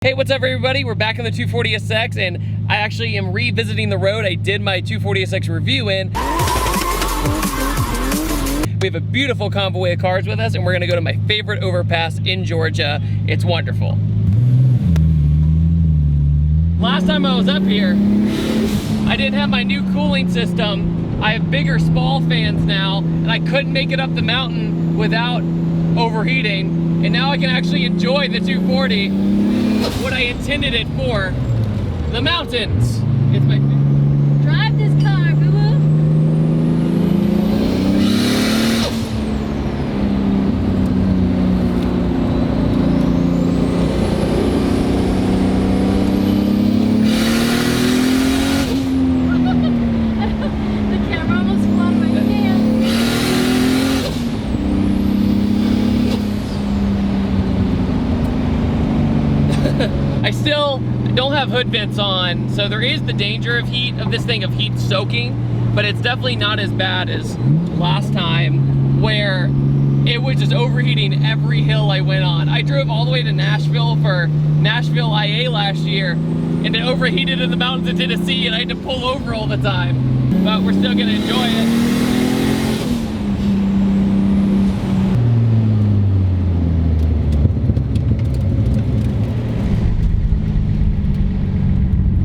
Hey, what's up everybody? We're back on the 240SX and I actually am revisiting the road I did my 240SX review in. We have a beautiful convoy of cars with us and we're gonna go to my favorite overpass in Georgia. It's wonderful. Last time I was up here, I didn't have my new cooling system. I have bigger Spall fans now and I couldn't make it up the mountain without overheating. And now I can actually enjoy the 240 what I intended it for, the mountains. It's my favorite. Drive this car, boo-boo. The camera almost flew out of my hand. I still don't have hood vents on, so there is the danger of heat soaking, but it's definitely not as bad as last time where it was just overheating every hill I went on. I drove all the way to Nashville for Nashville IA last year and it overheated in the mountains of Tennessee and I had to pull over all the time, but we're still gonna enjoy it.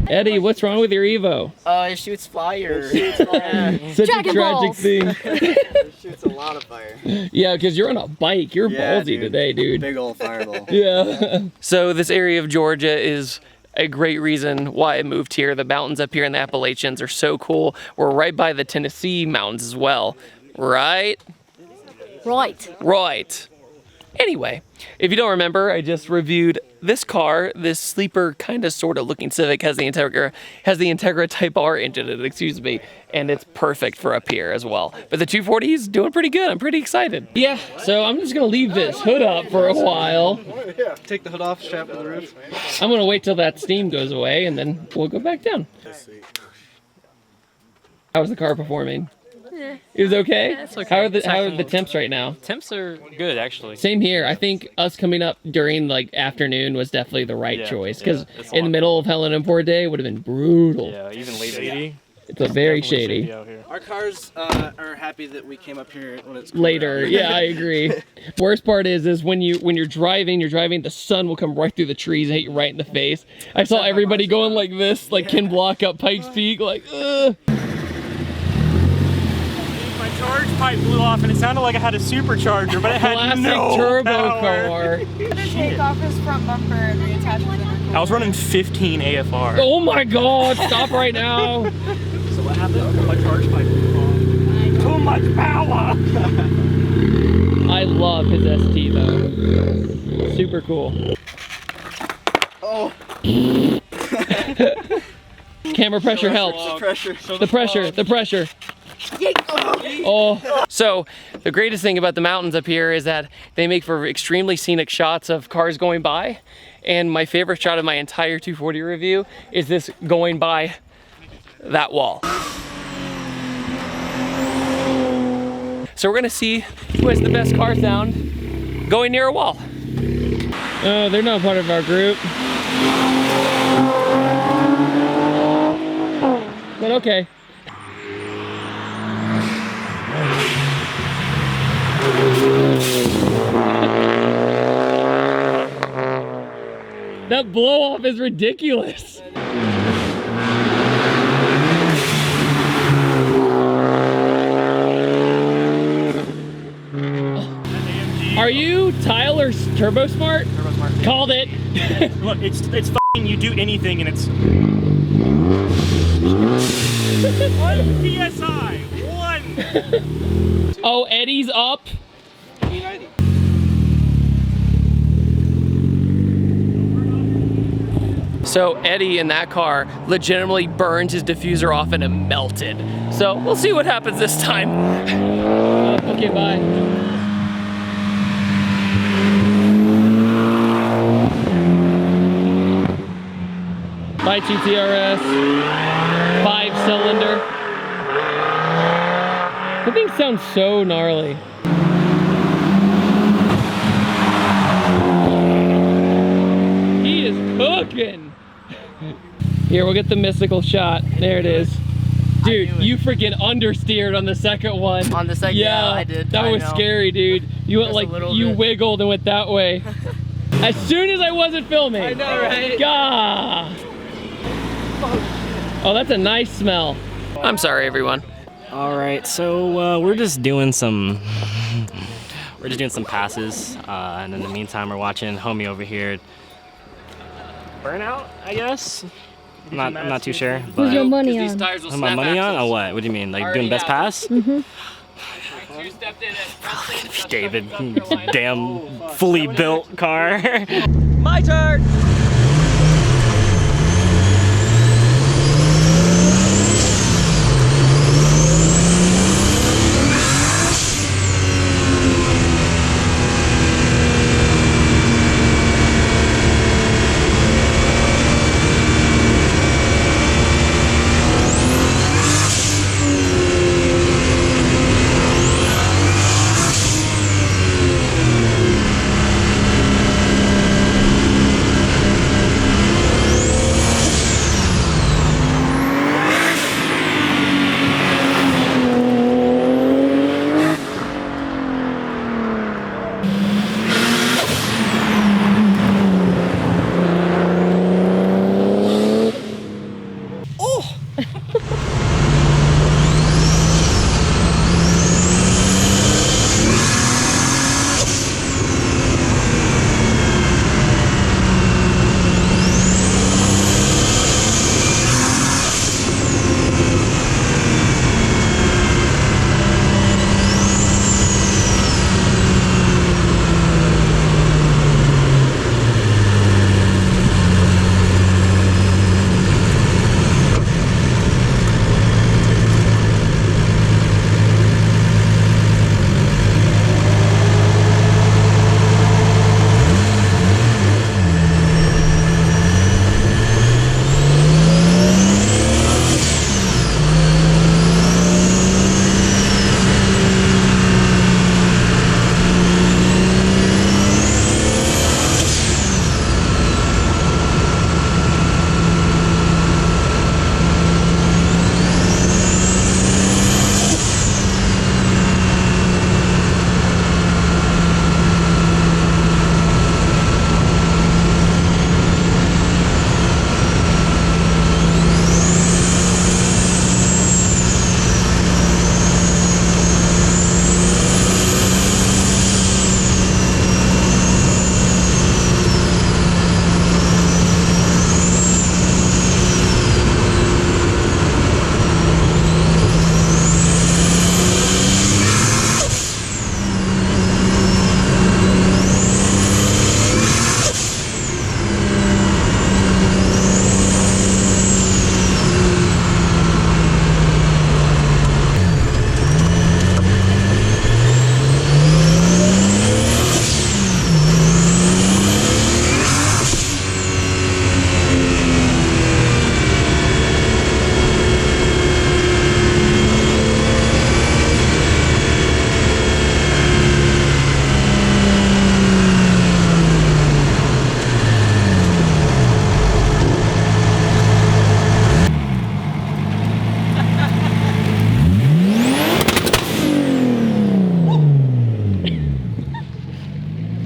Eddie, what's wrong with your Evo? It shoots fire. Such Dragon a tragic balls. thing. It shoots a lot of fire. Yeah, because you're on a bike. You're ballsy today, dude. Big old fireball. Yeah. So this area of Georgia is a great reason why I moved here. The mountains up here in the Appalachians are so cool. We're right by the Tennessee mountains as well. Right? Right. Anyway, if you don't remember, I just reviewed this car, this sleeper kind of sort of looking Civic, has the Integra Type R engine in it, excuse me, and it's perfect for up here as well. But the 240 is doing pretty good. I'm pretty excited. Yeah, so I'm just gonna leave this hood up for a while. Take the hood off, strap to the roof. I'm gonna wait till that steam goes away and then we'll go back down. How was the car performing? It was okay? Yeah, it's okay. How are the temps right now? Temps are good, actually. Same here. I think us coming up during like afternoon was definitely the right choice because in the middle of Helen Import Day would have been brutal. Yeah, even late 80. It's a very shady. Out here. Our cars are happy that we came up here when it's cool Later, out. yeah, I agree. Worst part is when you're driving, the sun will come right through the trees and hit you right in the face. I saw everybody going like this, like Ken Block up Pikes Peak, like ugh. My charge pipe blew off and it sounded like I had a supercharger, but it had Classic no turbo power. car. Take off his front bumper and reattach it to the I was running 15 AFR. Oh my God! Stop right now. So what happened? My charge pipe blew off. Too much power! I love his ST though. Super cool. Oh. Camera pressure helps. The pressure. Oh. So the greatest thing about the mountains up here is that they make for extremely scenic shots of cars going by. And my favorite shot of my entire 240 review is this going by that wall. So we're gonna see who has the best car sound going near a wall. Oh, they're not part of our group. But okay. That blow off is ridiculous. Are you Tyler's Turbo Smart? Turbo Smart. Called it. Look, it's f***ing you do anything and it's 1 PSI. 1. Oh, Eddie's up. So Eddie in that car legitimately burned his diffuser off and it melted. So we'll see what happens this time. Okay, bye. Bye GTRS, 5-cylinder. The thing sounds so gnarly. He is Cooking. Here, we'll get the mystical shot. There it is. Dude, you freaking understeered on the second one. On the second, yeah, I did. That was scary, dude. You went Just like, a you bit. wiggled and went that way. As soon as I wasn't filming. I know, right? Gah. Oh, that's a nice smell. I'm sorry, everyone. All right, so we're just doing some passes, and in the meantime, we're watching homie over here burnout, I guess. I'm not too sure. Who's your But money These on? tires will put my snap money on? axles. Or what? What do you mean? Like Already doing best have. pass? You stepped in at David, damn fully built car. My turn.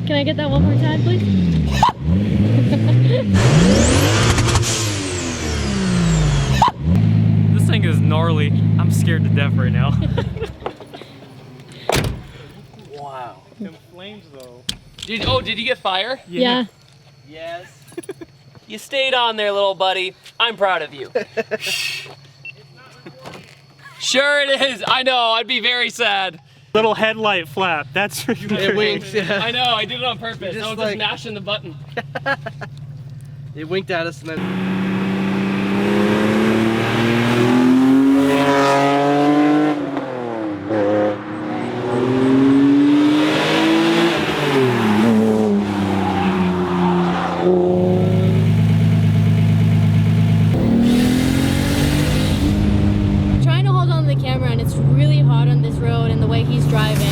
Can I get that one more time, please? This thing is gnarly. I'm scared to death right now. Wow. Them flames though. Did you get fire? Yeah. Yes. You stayed on there, little buddy. I'm proud of you. Sure it is. I know. I'd be very sad. Little headlight flap. That's It winks, yeah. I know. I did it on purpose. Just I was like- just mashing the button. It winked at us and then. Trying to hold on to the camera, and it's really hot on this road and the way he's driving.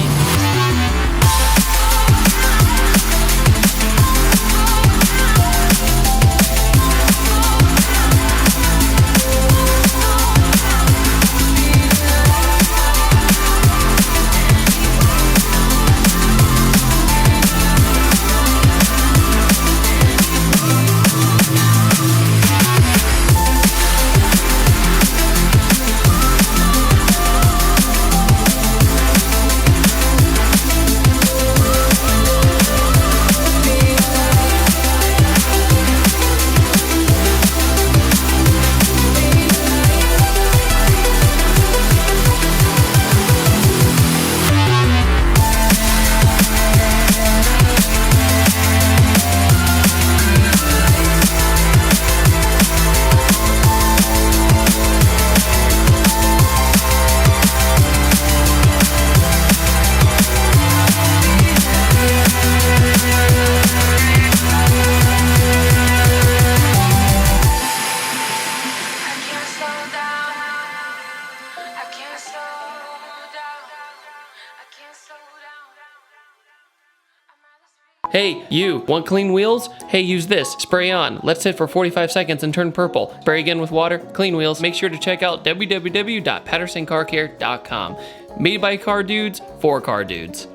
Hey, you, want clean wheels? Hey, use this. Spray on. Let sit for 45 seconds and turn purple. Spray again with water. Clean wheels. Make sure to check out www.pattersoncarcare.com. Made by car dudes for car dudes.